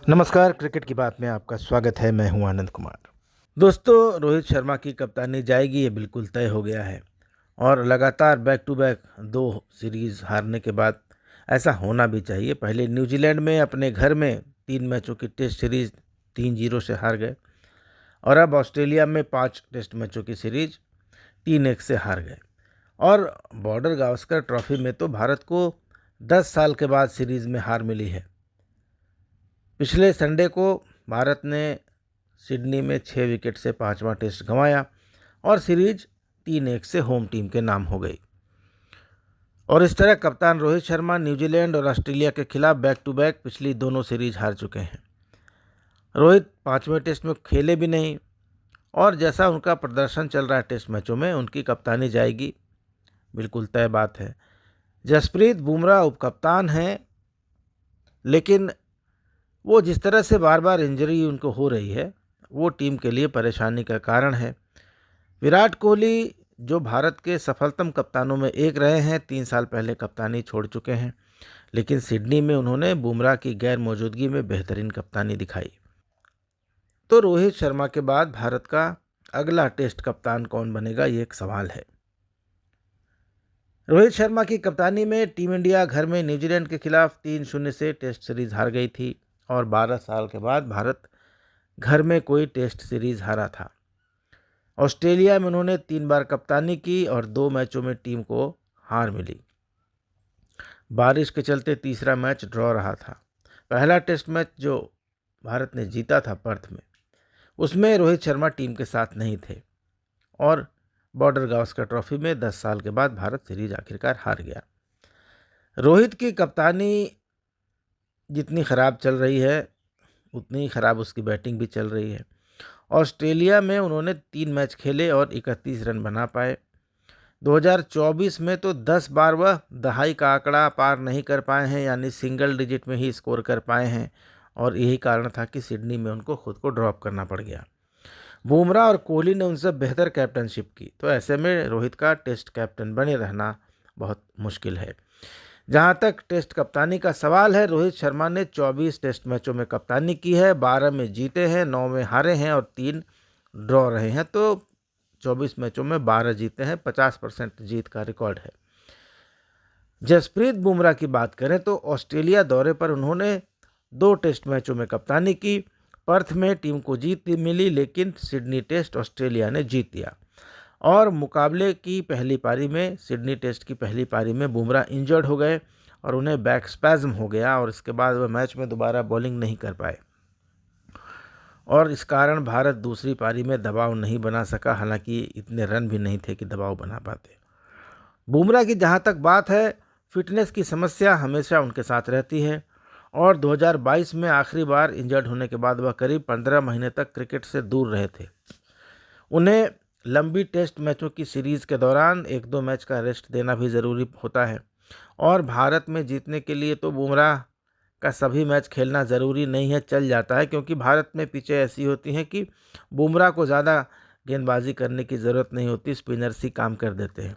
नमस्कार, क्रिकेट की बात में आपका स्वागत है। मैं हूं आनंद कुमार। दोस्तों, रोहित शर्मा की कप्तानी जाएगी, ये बिल्कुल तय हो गया है। और लगातार बैक टू बैक 2 सीरीज़ हारने के बाद ऐसा होना भी चाहिए। पहले न्यूजीलैंड में अपने घर में 3 मैचों की टेस्ट सीरीज़ 3-0 से हार गए और अब ऑस्ट्रेलिया में 5 टेस्ट मैचों की सीरीज़ 3-1 से हार गए। और बॉर्डर गावस्कर ट्रॉफी में तो भारत को 10 साल के बाद सीरीज़ में हार मिली है। पिछले संडे को भारत ने सिडनी में 6 विकेट से 5वां टेस्ट गंवाया और सीरीज 3-1 से होम टीम के नाम हो गई। और इस तरह कप्तान रोहित शर्मा न्यूजीलैंड और ऑस्ट्रेलिया के खिलाफ बैक टू बैक पिछली दोनों सीरीज हार चुके हैं। रोहित 5वें टेस्ट में खेले भी नहीं और जैसा उनका प्रदर्शन चल रहा है टेस्ट मैचों में, उनकी कप्तानी जाएगी, बिल्कुल तय बात है। जसप्रीत बुमराह उपकप्तान हैं, लेकिन वो जिस तरह से बार बार इंजरी उनको हो रही है वो टीम के लिए परेशानी का कारण है। विराट कोहली जो भारत के सफलतम कप्तानों में एक रहे हैं, 3 साल पहले कप्तानी छोड़ चुके हैं, लेकिन सिडनी में उन्होंने बुमराह की गैर मौजूदगी में बेहतरीन कप्तानी दिखाई। तो रोहित शर्मा के बाद भारत का अगला टेस्ट कप्तान कौन बनेगा, ये एक सवाल है। रोहित शर्मा की कप्तानी में टीम इंडिया घर में न्यूजीलैंड के खिलाफ 3-0 से टेस्ट सीरीज हार गई थी और 12 साल के बाद भारत घर में कोई टेस्ट सीरीज हारा था। ऑस्ट्रेलिया में उन्होंने 3 बार कप्तानी की और 2 मैचों में टीम को हार मिली। बारिश के चलते तीसरा मैच ड्रॉ रहा था। पहला टेस्ट मैच जो भारत ने जीता था पर्थ में, उसमें रोहित शर्मा टीम के साथ नहीं थे और बॉर्डर गावस्कर ट्रॉफी में 10 साल के बाद भारत सीरीज आखिरकार हार गया। रोहित की कप्तानी जितनी ख़राब चल रही है, उतनी ही ख़राब उसकी बैटिंग भी चल रही है। ऑस्ट्रेलिया में उन्होंने 3 मैच खेले और 31 रन बना पाए। 2024 में तो 10 बार वह दहाई का आंकड़ा पार नहीं कर पाए हैं, यानी सिंगल डिजिट में ही स्कोर कर पाए हैं, और यही कारण था कि सिडनी में उनको खुद को ड्रॉप करना पड़ गया। बुमराह और कोहली ने उनसे बेहतर कैप्टनशिप की, तो ऐसे में रोहित का टेस्ट कैप्टन बने रहना बहुत मुश्किल है। जहाँ तक टेस्ट कप्तानी का सवाल है, रोहित शर्मा ने 24 टेस्ट मैचों में कप्तानी की है, 12 में जीते हैं, 9 में हारे हैं और 3 ड्रॉ रहे हैं। तो 24 मैचों में 12 जीते हैं, 50% जीत का रिकॉर्ड है। जसप्रीत बुमराह की बात करें तो ऑस्ट्रेलिया दौरे पर उन्होंने 2 टेस्ट मैचों में कप्तानी की। पर्थ में टीम को जीत मिली, लेकिन सिडनी टेस्ट ऑस्ट्रेलिया ने जीत लिया। और मुकाबले की पहली पारी में, सिडनी टेस्ट की पहली पारी में बुमराह इंजर्ड हो गए और उन्हें बैक स्पैज्म हो गया और इसके बाद वह मैच में दोबारा बॉलिंग नहीं कर पाए और इस कारण भारत दूसरी पारी में दबाव नहीं बना सका, हालांकि इतने रन भी नहीं थे कि दबाव बना पाते। बुमराह की जहां तक बात है, फिटनेस की समस्या हमेशा उनके साथ रहती है और 2022 में आखिरी बार इंजर्ड होने के बाद वह करीब 15 महीने तक क्रिकेट से दूर रहे थे। उन्हें लंबी टेस्ट मैचों की सीरीज़ के दौरान 1-2 मैच का रेस्ट देना भी ज़रूरी होता है और भारत में जीतने के लिए तो बुमराह का सभी मैच खेलना ज़रूरी नहीं है, चल जाता है, क्योंकि भारत में पिचें ऐसी होती हैं कि बुमराह को ज़्यादा गेंदबाजी करने की ज़रूरत नहीं होती, स्पिनर्स ही काम कर देते हैं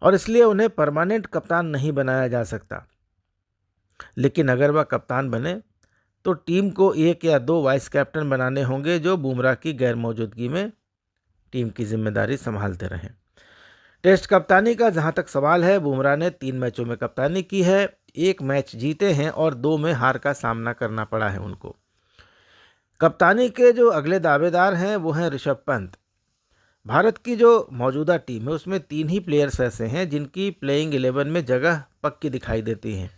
और इसलिए उन्हें परमानेंट कप्तान नहीं बनाया जा सकता। लेकिन अगर वह कप्तान बने तो टीम को 1 या 2 वाइस कैप्टन बनाने होंगे जो बुमराह की गैर मौजूदगी में टीम की जिम्मेदारी संभालते रहें। टेस्ट कप्तानी का जहां तक सवाल है, बुमराह ने 3 मैचों में कप्तानी की है, 1 मैच जीते हैं और 2 में हार का सामना करना पड़ा है उनको। कप्तानी के जो अगले दावेदार हैं वो हैं ऋषभ पंत। भारत की जो मौजूदा टीम है उसमें 3 ही प्लेयर्स ऐसे हैं जिनकी प्लेइंग 11 में जगह पक्की दिखाई देती है।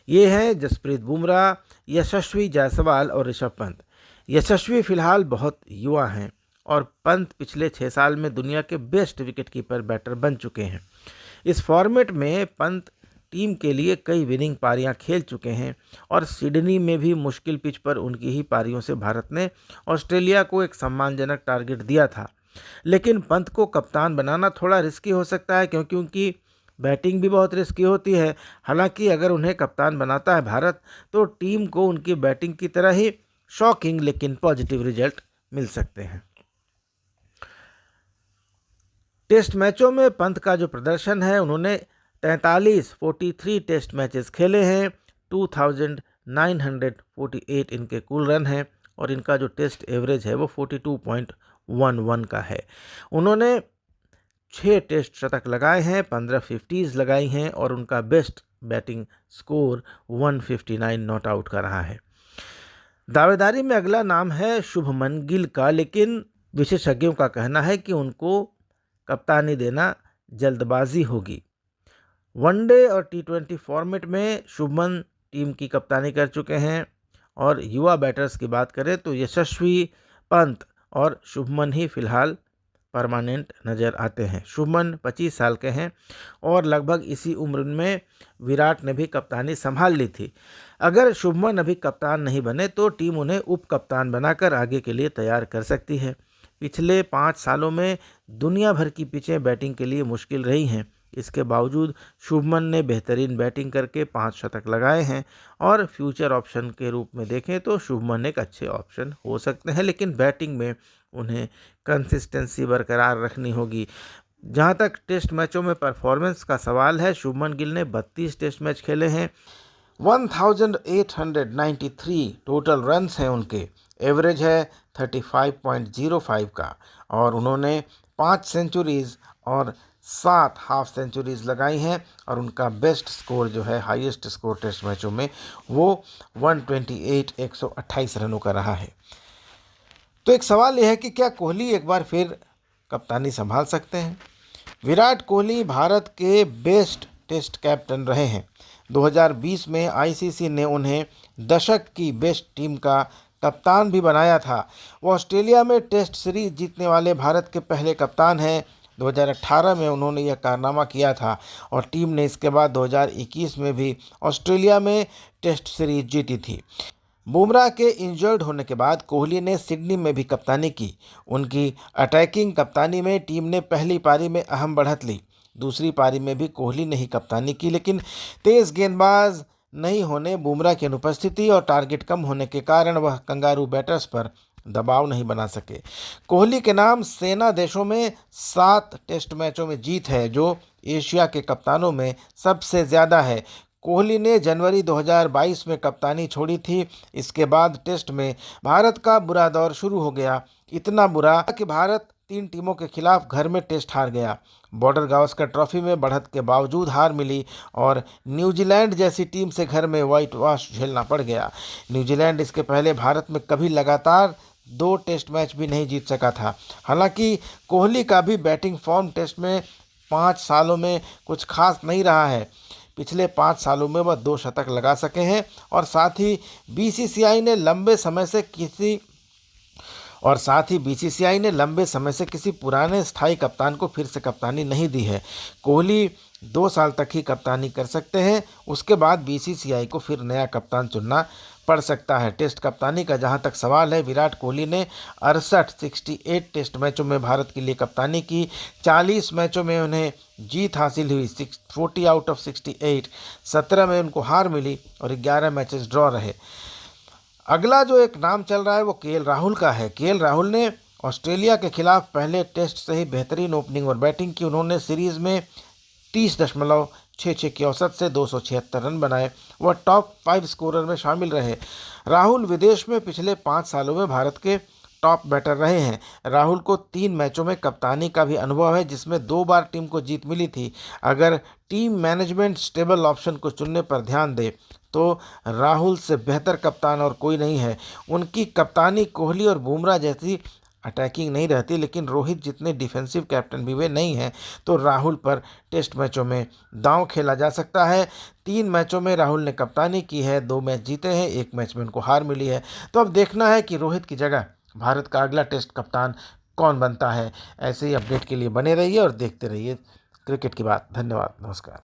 ये हैं जसप्रीत बुमराह, यशस्वी जायसवाल और ऋषभ पंत। यशस्वी फिलहाल बहुत युवा हैं और पंत पिछले 6 साल में दुनिया के बेस्ट विकेटकीपर बैटर बन चुके हैं। इस फॉर्मेट में पंत टीम के लिए कई विनिंग पारियां खेल चुके हैं और सिडनी में भी मुश्किल पिच पर उनकी ही पारियों से भारत ने ऑस्ट्रेलिया को एक सम्मानजनक टारगेट दिया था। लेकिन पंत को कप्तान बनाना थोड़ा रिस्की हो सकता है, क्योंकि उनकी बैटिंग भी बहुत रिस्की होती है। हालांकि अगर उन्हें कप्तान बनाता है भारत तो टीम को उनकी बैटिंग की तरह ही शॉकिंग लेकिन पॉजिटिव रिजल्ट मिल सकते हैं। टेस्ट मैचों में पंत का जो प्रदर्शन है, उन्होंने 43 टेस्ट मैचेस खेले हैं, 2000 948 इनके कुल रन हैं और इनका जो टेस्ट एवरेज है वो 42.11 का है। उन्होंने 6 टेस्ट शतक लगाए हैं, 15 50s लगाई हैं और उनका best batting score 159 not out का रहा है। दावेदारी में अगला नाम है शुभमन गिल का, लेकिन विशेषज्ञों का कहना है कि उनको कप्तानी देना जल्दबाजी होगी। वनडे और T20 फॉर्मेट में शुभमन टीम की कप्तानी कर चुके हैं और युवा बैटर्स की बात करें तो यशस्वी पंत और शुभमन ही फिलहाल परमानेंट नज़र आते हैं। शुभमन 25 साल के हैं और लगभग इसी उम्र में विराट ने भी कप्तानी संभाल ली थी। अगर शुभमन अभी कप्तान नहीं बने तो टीम उन्हें उप कप्तान बनाकर आगे के लिए तैयार कर सकती है। पिछले 5 सालों में दुनिया भर की पिचें बैटिंग के लिए मुश्किल रही हैं। इसके बावजूद शुभमन ने बेहतरीन बैटिंग करके 5 शतक लगाए हैं और फ्यूचर ऑप्शन के रूप में देखें तो शुभमन एक अच्छे ऑप्शन हो सकते हैं, लेकिन बैटिंग में उन्हें कंसिस्टेंसी बरकरार रखनी होगी। जहां तक टेस्ट मैचों में परफॉर्मेंस का सवाल है, शुभमन गिल ने 32 टेस्ट मैच खेले हैं, 1893 टोटल रन्स हैं उनके, एवरेज है 35.05 का और उन्होंने 5 सेंचुरीज़ और 7 हाफ सेंचुरीज़ लगाई हैं और उनका बेस्ट स्कोर जो है, हाईएस्ट स्कोर टेस्ट मैचों में, वो 128 रनों का रहा है। तो एक सवाल यह है कि क्या कोहली एक बार फिर कप्तानी संभाल सकते हैं? विराट कोहली भारत के बेस्ट टेस्ट कैप्टन रहे हैं। 2020 में आईसीसी ने उन्हें दशक की बेस्ट टीम का कप्तान भी बनाया था। वो ऑस्ट्रेलिया में टेस्ट सीरीज जीतने वाले भारत के पहले कप्तान हैं। 2018 में उन्होंने यह कारनामा किया था और टीम ने इसके बाद 2021 में भी ऑस्ट्रेलिया में टेस्ट सीरीज जीती थी। बुमराह के इंजर्ड होने के बाद कोहली ने सिडनी में भी कप्तानी की। उनकी अटैकिंग कप्तानी में टीम ने पहली पारी में अहम बढ़त ली। दूसरी पारी में भी कोहली ने ही कप्तानी की, लेकिन तेज़ गेंदबाज नहीं होने, बुमराह की अनुपस्थिति और टारगेट कम होने के कारण वह कंगारू बैटर्स पर दबाव नहीं बना सके। कोहली के नाम सेना देशों में 7 टेस्ट मैचों में जीत है, जो एशिया के कप्तानों में सबसे ज़्यादा है। कोहली ने जनवरी 2022 में कप्तानी छोड़ी थी। इसके बाद टेस्ट में भारत का बुरा दौर शुरू हो गया। इतना बुरा कि भारत 3 टीमों के खिलाफ घर में टेस्ट हार गया। बॉर्डर गावस्कर ट्रॉफी में बढ़त के बावजूद हार मिली और न्यूजीलैंड जैसी टीम से घर में व्हाइट वॉश झेलना पड़ गया। न्यूजीलैंड इसके पहले भारत में कभी लगातार 2 टेस्ट मैच भी नहीं जीत सका था। हालांकि कोहली का भी बैटिंग फॉर्म टेस्ट में 5 सालों में कुछ खास नहीं रहा है। पिछले 5 सालों में वह 2 शतक लगा सके हैं और साथ ही बीसीसीआई ने लंबे समय से किसी पुराने स्थायी कप्तान को फिर से कप्तानी नहीं दी है। कोहली 2 साल तक ही कप्तानी कर सकते हैं, उसके बाद बीसीसीआई को फिर नया कप्तान चुनना पड़ सकता है। टेस्ट कप्तानी का जहां तक सवाल है, विराट कोहली ने 68 टेस्ट मैचों में भारत के लिए कप्तानी की। 40 मैचों में उन्हें जीत हासिल हुई, 40 आउट ऑफ 68। 17 में उनको हार मिली और 11 मैचेस ड्रॉ रहे। अगला जो एक नाम चल रहा है वो केएल राहुल का है। केएल राहुल ने ऑस्ट्रेलिया के खिलाफ पहले टेस्ट से ही बेहतरीन ओपनिंग और बैटिंग की। उन्होंने सीरीज़ में 30.66 की औसत से 276 रन बनाए। वह टॉप 5 स्कोरर में शामिल रहे। राहुल विदेश में पिछले 5 सालों में भारत के टॉप बैटर रहे हैं। राहुल को 3 मैचों में कप्तानी का भी अनुभव है, जिसमें 2 बार टीम को जीत मिली थी। अगर टीम मैनेजमेंट स्टेबल ऑप्शन को चुनने पर ध्यान दे तो राहुल से बेहतर कप्तान और कोई नहीं है। उनकी कप्तानी कोहली और बुमराह जैसी अटैकिंग नहीं रहती, लेकिन रोहित जितने डिफेंसिव कैप्टन भी वे नहीं हैं, तो राहुल पर टेस्ट मैचों में दांव खेला जा सकता है। 3 मैचों में राहुल ने कप्तानी की है, 2 मैच जीते हैं, 1 मैच में उनको हार मिली है। तो अब देखना है कि रोहित की जगह भारत का अगला टेस्ट कप्तान कौन बनता है। ऐसे ही अपडेट के लिए बने रहिए और देखते रहिए क्रिकेट की बात। धन्यवाद, नमस्कार।